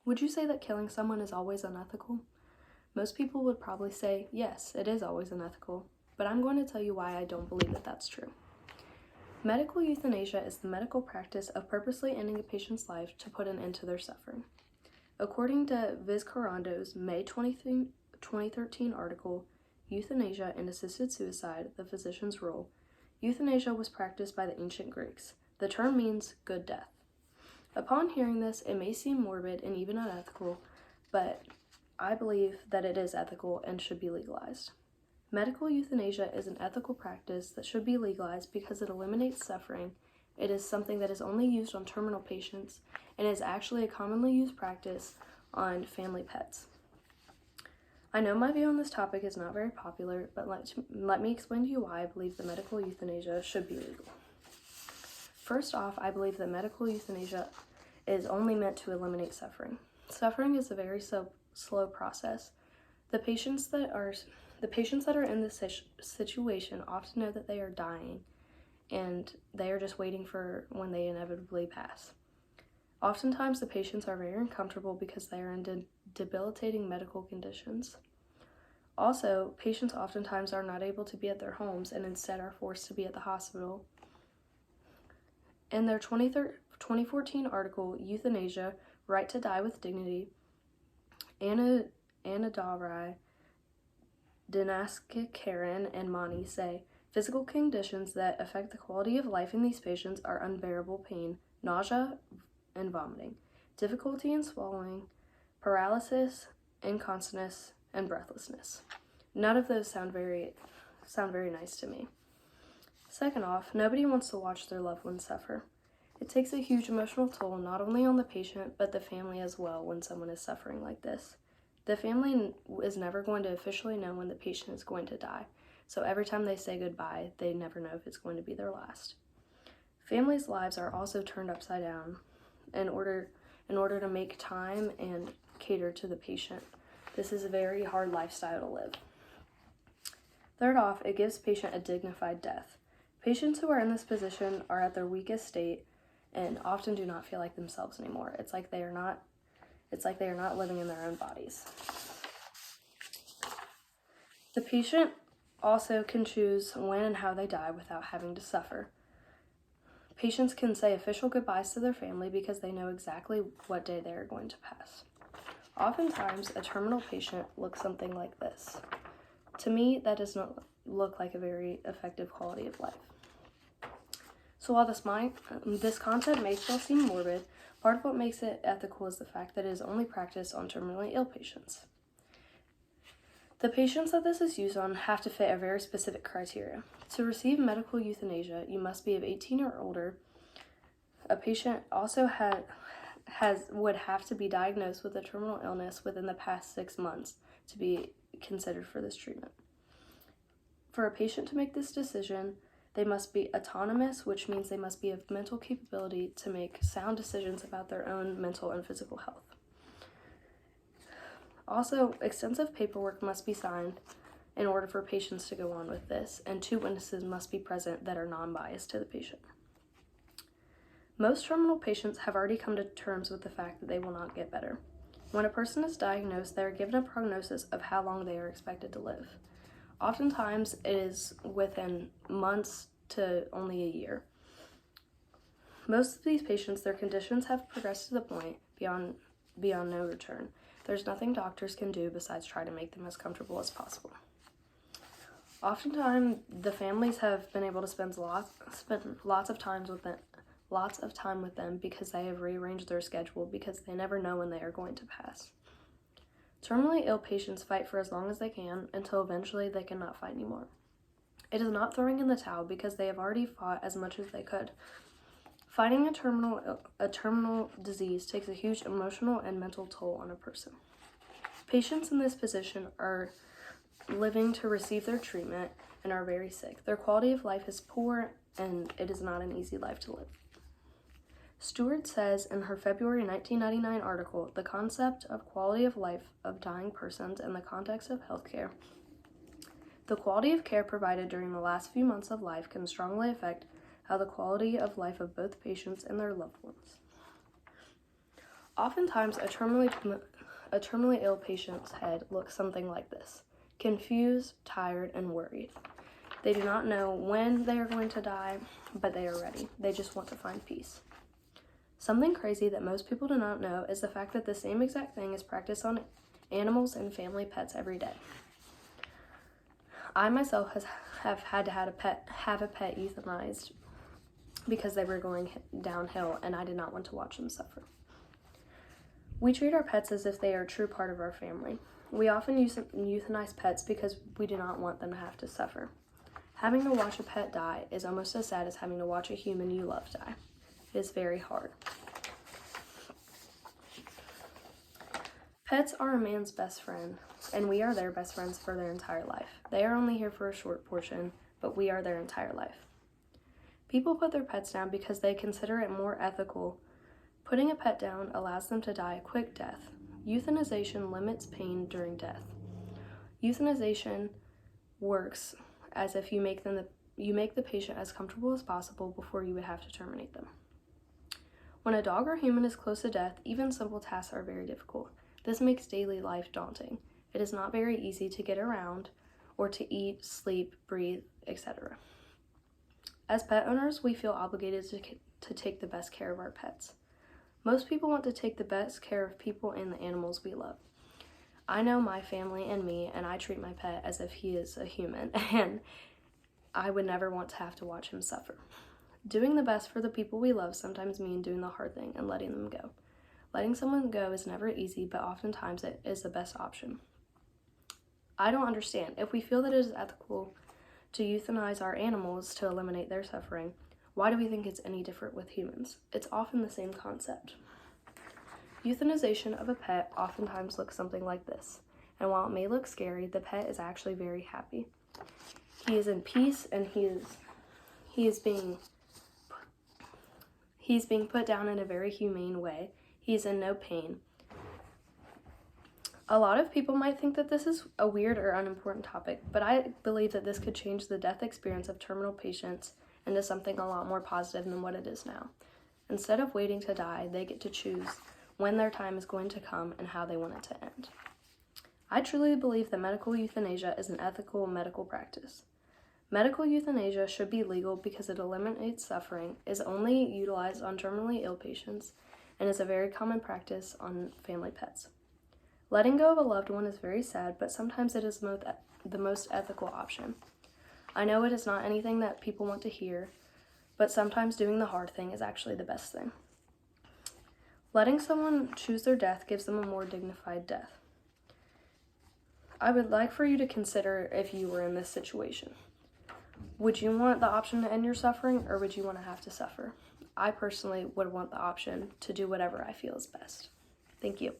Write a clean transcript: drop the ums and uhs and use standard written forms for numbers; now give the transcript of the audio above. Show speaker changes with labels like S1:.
S1: Would you say that killing someone is always unethical? Most people would probably say, yes, it is always unethical, but I'm going to tell you why I don't believe that that's true. Medical euthanasia is the medical practice of purposely ending a patient's life to put an end to their suffering. According to Vizcarrando's May 2013 article, Euthanasia and Assisted Suicide, the Physician's Role, euthanasia was practiced by the ancient Greeks. The term means good death. Upon hearing this, it may seem morbid and even unethical, but I believe that it is ethical and should be legalized. Medical euthanasia is an ethical practice that should be legalized because it eliminates suffering. It is something that is only used on terminal patients and is actually a commonly used practice on family pets. I know my view on this topic is not very popular, but let me explain to you why I believe that medical euthanasia should be legal. First off, I believe that medical euthanasia is only meant to eliminate suffering. Suffering is a very slow process. The patients that are in this situation often know that they are dying, and they are just waiting for when they inevitably pass. Oftentimes, the patients are very uncomfortable because they are in debilitating medical conditions. Also, patients oftentimes are not able to be at their homes and instead are forced to be at the hospital. In their 2014 article, Euthanasia, Right to Die with Dignity, Anadarai, Dinaska, Karen, and Mani say, physical conditions that affect the quality of life in these patients are unbearable pain, nausea and vomiting, difficulty in swallowing, paralysis, incontinence, and breathlessness. None of those sound very nice to me. Second off, nobody wants to watch their loved ones suffer. It takes a huge emotional toll not only on the patient, but the family as well when someone is suffering like this. The family is never going to officially know when the patient is going to die, so every time they say goodbye, they never know if it's going to be their last. Families' lives are also turned upside down in order to make time and cater to the patient. This is a very hard lifestyle to live. Third off, it gives patient a dignified death. Patients who are in this position are at their weakest state and often do not feel like themselves anymore. It's like they are not living in their own bodies. The patient also can choose when and how they die without having to suffer. Patients can say official goodbyes to their family because they know exactly what day they are going to pass. Oftentimes, a terminal patient looks something like this. To me, that does not look like a very effective quality of life. So while this concept may still seem morbid, part of what makes it ethical is the fact that it is only practiced on terminally ill patients. The patients that this is used on have to fit a very specific criteria. To receive medical euthanasia, you must be of 18 or older. A patient also would have to be diagnosed with a terminal illness within the past 6 months to be considered for this treatment. For a patient to make this decision, they must be autonomous, which means they must be of mental capability to make sound decisions about their own mental and physical health. Also, extensive paperwork must be signed in order for patients to go on with this, and 2 witnesses must be present that are non-biased to the patient. Most terminal patients have already come to terms with the fact that they will not get better. When a person is diagnosed, they are given a prognosis of how long they are expected to live. Oftentimes, it is within months to only a year. Most of these patients, their conditions have progressed to the point beyond no return. There's nothing doctors can do besides try to make them as comfortable as possible. Oftentimes, the families have been able to spend lots of time with them because they have rearranged their schedule because they never know when they are going to pass. Terminally ill patients fight for as long as they can until eventually they cannot fight anymore. It is not throwing in the towel because they have already fought as much as they could. Fighting a terminal disease takes a huge emotional and mental toll on a person. Patients in this position are living to receive their treatment and are very sick. Their quality of life is poor, and it is not an easy life to live. Stewart says in her February 1999 article, "The concept of quality of life of dying persons in the context of healthcare. The quality of care provided during the last few months of life can strongly affect how the quality of life of both patients and their loved ones." Oftentimes, a terminally ill patient's head looks something like this: confused, tired, and worried. They do not know when they are going to die, but they are ready. They just want to find peace. Something crazy that most people do not know is the fact that the same exact thing is practiced on animals and family pets every day. I myself have had to have a pet euthanized because they were going downhill and I did not want to watch them suffer. We treat our pets as if they are a true part of our family. We often euthanize pets because we do not want them to have to suffer. Having to watch a pet die is almost as sad as having to watch a human you love die. It is very hard. Pets are a man's best friend, and we are their best friends for their entire life. They are only here for a short portion, but we are their entire life. People put their pets down because they consider it more ethical. Putting a pet down allows them to die a quick death. Euthanization limits pain during death. Euthanization works as if you make the patient as comfortable as possible before you would have to terminate them. When a dog or human is close to death, even simple tasks are very difficult. This makes daily life daunting. It is not very easy to get around or to eat, sleep, breathe, etc. As pet owners, we feel obligated to take the best care of our pets. Most people want to take the best care of people and the animals we love. I know my family and me, and I treat my pet as if he is a human, and I would never want to have to watch him suffer. Doing the best for the people we love sometimes means doing the hard thing and letting them go. Letting someone go is never easy, but oftentimes it is the best option. I don't understand. If we feel that it is ethical to euthanize our animals to eliminate their suffering, why do we think it's any different with humans? It's often the same concept. Euthanization of a pet oftentimes looks something like this, and while it may look scary, the pet is actually very happy. He is in peace, and he's being put down in a very humane way. He's in no pain. A lot of people might think that this is a weird or unimportant topic, but I believe that this could change the death experience of terminal patients into something a lot more positive than what it is now. Instead of waiting to die, they get to choose when their time is going to come and how they want it to end. I truly believe that medical euthanasia is an ethical medical practice. Medical euthanasia should be legal because it eliminates suffering, is only utilized on terminally ill patients, and is a very common practice on family pets. Letting go of a loved one is very sad, but sometimes it is the most ethical option. I know it is not anything that people want to hear, but sometimes doing the hard thing is actually the best thing. Letting someone choose their death gives them a more dignified death. I would like for you to consider if you were in this situation. Would you want the option to end your suffering, or would you want to have to suffer? I personally would want the option to do whatever I feel is best. Thank you.